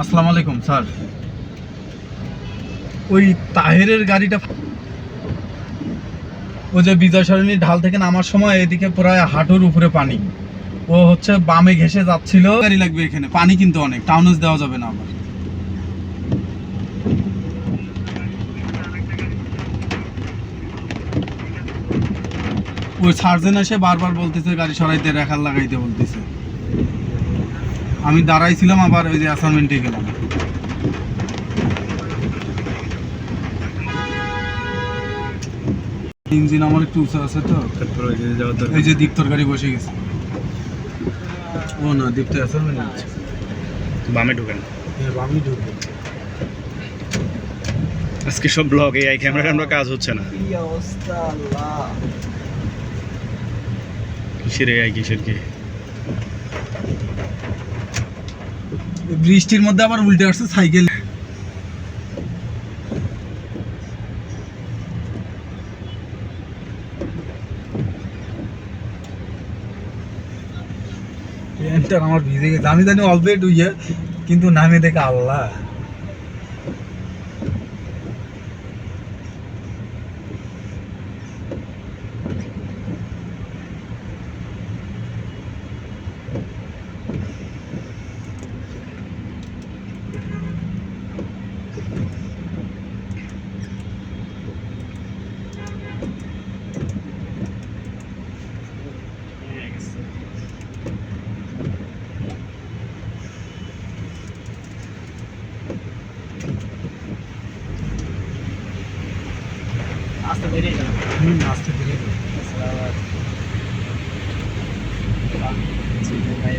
আসসালামু আলাইকুম স্যার। ওই তাহেরের গাড়িটা, ওই যে বিজয় সরণি ঢাল থেকে নামার সময় এদিকে প্রায় হাঁটুর উপরে পানি। ও হচ্ছে বামে ঘেসে যাচ্ছিল। গাড়ি লাগবে এখানে, পানি কিন্তু অনেক, টাউনেজ দেওয়া যাবে না আবার। ওই সার্জেন এসে বারবার বলতেছে গাড়ি সরাইতে, রেখাল লাগাইতে বলতেছে। আমি দাঁড়াইছিলাম, আবার ওই যে অ্যাসাইনমেন্টে গেলাম। ইঞ্জিন আমার একটু উঁচু আছে তো, এই যে দীপ্তর গাড়ি বসে গেছে। ও না, দীপ্ত অ্যাসাইনমেন্ট আছে, বামে ঢুকেন। হ্যাঁ বামে ঢুকবে। আজকে সব ব্লগ এই ক্যামেরা আমরা কাজ হচ্ছে না। কি অবস্থা আল্লাহ। কিসের এই কিসের কি বৃষ্টির মধ্যে আবার উল্টে আসছে সাইকেল। প্যান্টটা আমার ভিজে গেছে, আমি জানি অল্প একটু ইয়ে, কিন্তু নামে দেখে আল্লাহ। আস্তে বেরিয়ে যান। আসতে ধীরে ধীরে। ভাই